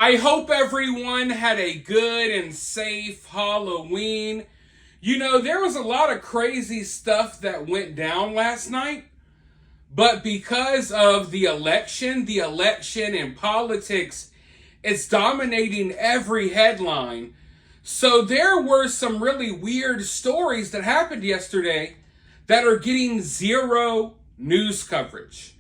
I hope everyone had a good and safe Halloween. You know, there was a lot of crazy stuff that went down last night, but because of the election and politics, it's dominating every headline. So there were some really weird stories that happened yesterday that are getting zero news coverage.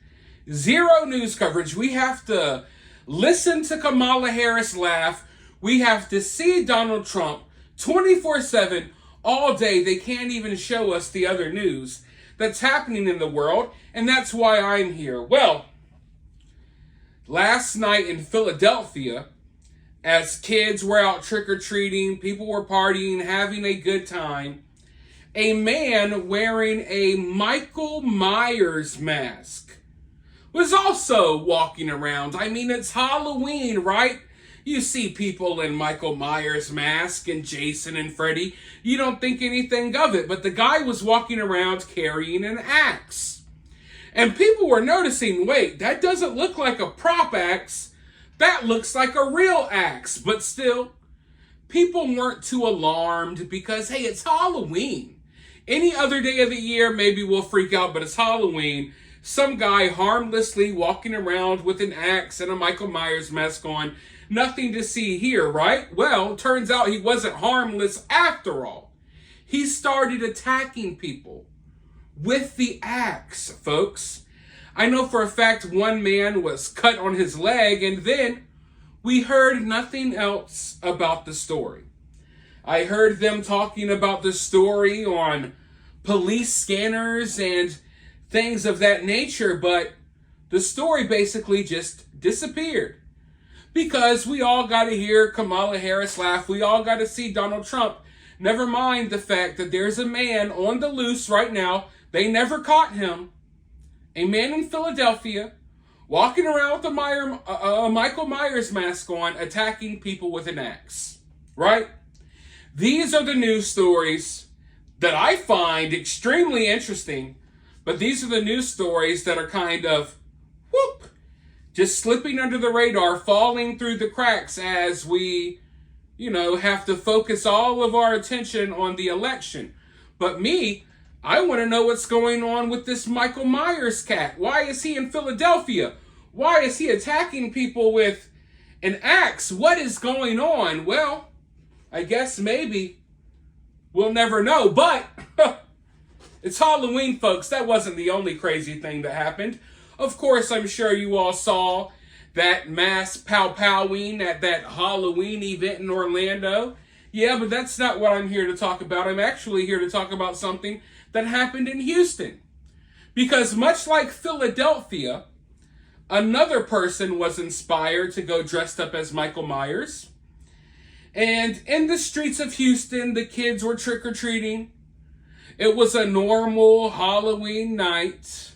Zero news coverage. We have to listen to Kamala Harris laugh. We have to see Donald Trump 24/7 all day. They can't even show us the other news that's happening in the world, and that's why I'm here. Well, last night in Philadelphia, as kids were out trick-or-treating, people were partying, having a good time, a man wearing a Michael Myers mask was also walking around. I mean, it's Halloween, right? You see people in Michael Myers mask and Jason and Freddy. You don't think anything of it, but the guy was walking around carrying an axe. And people were noticing, wait, that doesn't look like a prop axe. That looks like a real axe. But still, people weren't too alarmed because, hey, it's Halloween. Any other day of the year, maybe we'll freak out, but it's Halloween. Some guy harmlessly walking around with an axe and a Michael Myers mask on. Nothing to see here, right? Well, turns out he wasn't harmless after all. He started attacking people with the axe, folks. I know for a fact one man was cut on his leg, and then we heard nothing else about the story. I heard them talking about the story on police scanners and things of that nature, but the story basically just disappeared. Because we all got to hear Kamala Harris laugh. We all got to see Donald Trump. Never mind the fact that there's a man on the loose right now. They never caught him. A man in Philadelphia walking around with a Michael Myers mask on, attacking people with an axe. Right? These are the news stories that I find extremely interesting. But these are the news stories that are kind of, whoop, just slipping under the radar, falling through the cracks as we, have to focus all of our attention on the election. But me, I want to know what's going on with this Michael Myers cat. Why is he in Philadelphia? Why is he attacking people with an axe? What is going on? Well, I guess maybe we'll never know. But it's Halloween, folks. That wasn't the only crazy thing that happened. Of course, I'm sure you all saw that mass pow-powing at that Halloween event in Orlando. Yeah, but that's not what I'm here to talk about. I'm actually here to talk about something that happened in Houston. Because much like Philadelphia, another person was inspired to go dressed up as Michael Myers. And in the streets of Houston, the kids were trick-or-treating. It was a normal Halloween night.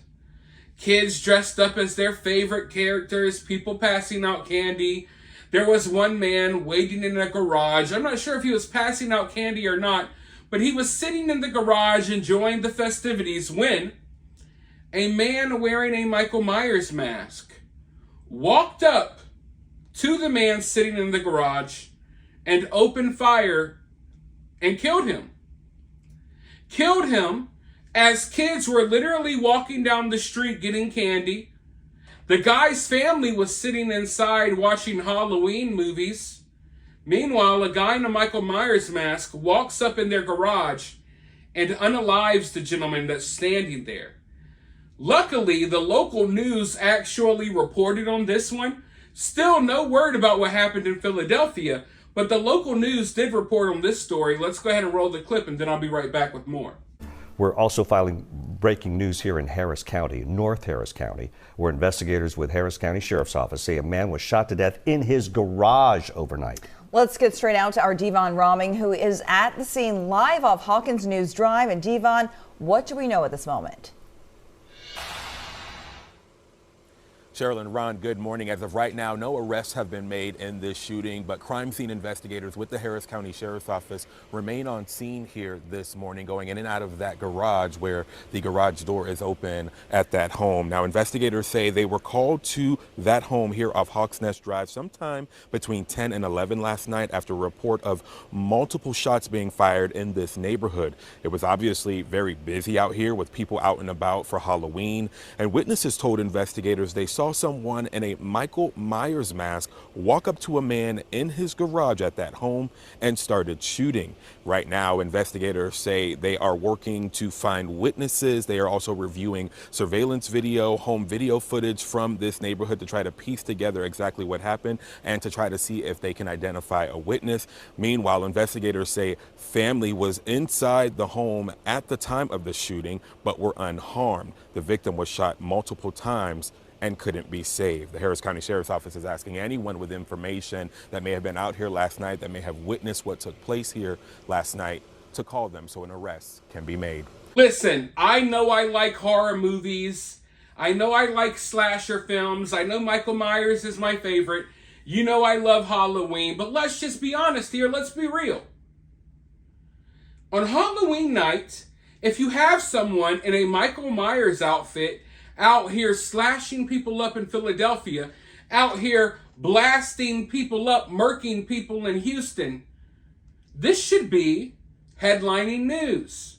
Kids dressed up as their favorite characters, people passing out candy. There was one man waiting in a garage. I'm not sure if he was passing out candy or not, but he was sitting in the garage enjoying the festivities when a man wearing a Michael Myers mask walked up to the man sitting in the garage and opened fire and killed him. Killed him as kids were literally walking down the street getting candy. The guy's family was sitting inside watching Halloween movies. Meanwhile, a guy in a Michael Myers mask walks up in their garage and unalives the gentleman that's standing there. Luckily, the local news actually reported on this one. Still no word about what happened in Philadelphia, but the local news did report on this story. Let's go ahead and roll the clip, and then I'll be right back with more. We're also filing breaking news here in Harris County, North Harris County, where investigators with Harris County Sheriff's Office say a man was shot to death in his garage overnight. Let's get straight out to our Devon Roming, who is at the scene live off Hawkins News Drive. And Devon, what do we know at this moment? Cheryl and Ron, good morning. As of right now, no arrests have been made in this shooting, but crime scene investigators with the Harris County Sheriff's Office remain on scene here this morning, going in and out of that garage where the garage door is open at that home. Now, investigators say they were called to that home here off Hawks Nest Drive sometime between 10 and 11 last night after a report of multiple shots being fired in this neighborhood. It was obviously very busy out here with people out and about for Halloween, and witnesses told investigators they saw someone in a Michael Myers mask walk up to a man in his garage at that home and started shooting. Right now, investigators say they are working to find witnesses. They are also reviewing surveillance video, home video footage from this neighborhood to try to piece together exactly what happened and to try to see if they can identify a witness. Meanwhile, investigators say family was inside the home at the time of the shooting but were unharmed. The victim was shot multiple times and couldn't be saved. The Harris County Sheriff's Office is asking anyone with information that may have been out here last night, that may have witnessed what took place here last night, to call them so an arrest can be made. Listen, I know I like horror movies. I know I like slasher films. I know Michael Myers is my favorite. You know I love Halloween, but let's just be honest here. Let's be real. On Halloween night, if you have someone in a Michael Myers outfit out here slashing people up in Philadelphia, out here blasting people up, murking people in Houston, this should be headlining news.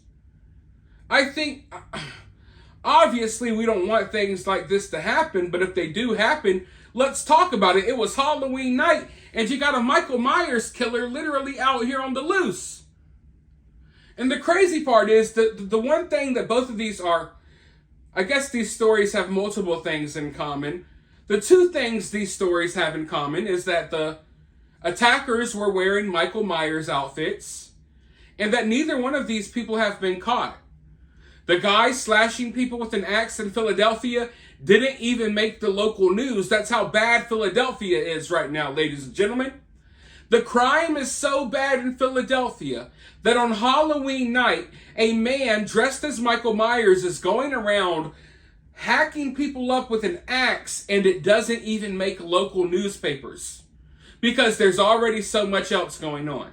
I think, obviously, we don't want things like this to happen, but if they do happen, let's talk about it. It was Halloween night, and you got a Michael Myers killer literally out here on the loose. And the crazy part is that the one thing that both of these are, I guess these stories have multiple things in common. The two things these stories have in common is that the attackers were wearing Michael Myers outfits and that neither one of these people have been caught. The guy slashing people with an axe in Philadelphia didn't even make the local news. That's how bad Philadelphia is right now, ladies and gentlemen. The crime is so bad in Philadelphia that on Halloween night, a man dressed as Michael Myers is going around hacking people up with an axe, and it doesn't even make local newspapers because there's already so much else going on.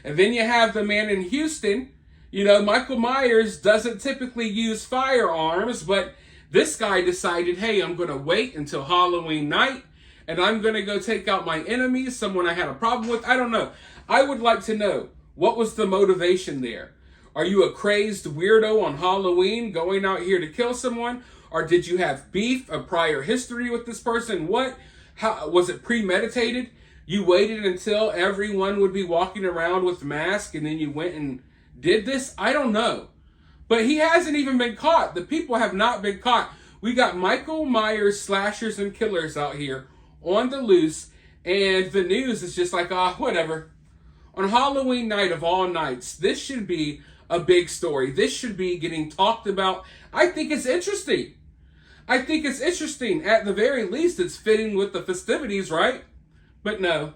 And then you have the man in Houston. You know, Michael Myers doesn't typically use firearms, but this guy decided, hey, I'm going to wait until Halloween night and I'm going to go take out my enemies, someone I had a problem with. I don't know. I would like to know, what was the motivation there? Are you a crazed weirdo on Halloween going out here to kill someone? Or did you have beef, a prior history with this person? What? How was it premeditated? You waited until everyone would be walking around with masks and then you went and did this? I don't know. But he hasn't even been caught. The people have not been caught. We got Michael Myers slashers and killers out here on the loose, and the news is just like, whatever. On Halloween night of all nights, this should be a big story. This should be getting talked about. I think it's interesting. At the very least, it's fitting with the festivities, right? But no.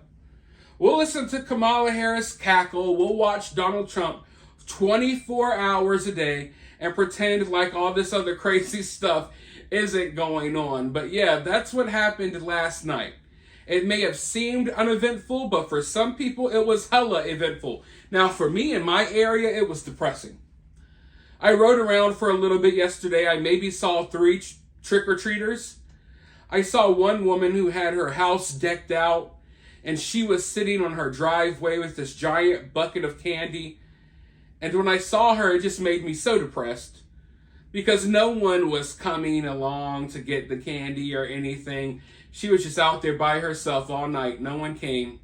We'll listen to Kamala Harris cackle. We'll watch Donald Trump 24 hours a day and pretend like all this other crazy stuff isn't going on. But yeah, that's what happened last night. It may have seemed uneventful, but for some people it was hella eventful. Now for me in my area, it was depressing. I rode around for a little bit yesterday. I maybe saw 3 trick-or-treaters. I saw one woman who had her house decked out and she was sitting on her driveway with this giant bucket of candy. And when I saw her, it just made me so depressed because no one was coming along to get the candy or anything. She was just out there by herself all night. No one came.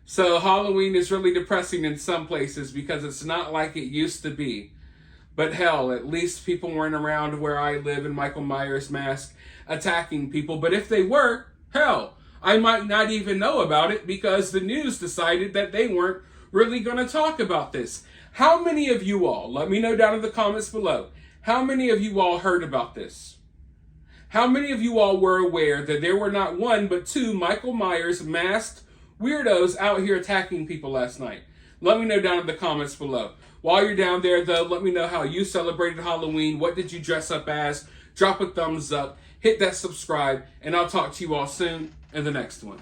So Halloween is really depressing in some places because it's not like it used to be. But hell, at least people weren't around where I live in Michael Myers mask attacking people. But if they were, hell, I might not even know about it because the news decided that they weren't really going to talk about this. How many of you all, let me know down in the comments below, how many of you all heard about this? How many of you all were aware that there were not 1 but 2 Michael Myers masked weirdos out here attacking people last night? Let me know down in the comments below. While you're down there, though, let me know how you celebrated Halloween. What did you dress up as? Drop a thumbs up. hit that subscribe, and I'll talk to you all soon in the next one.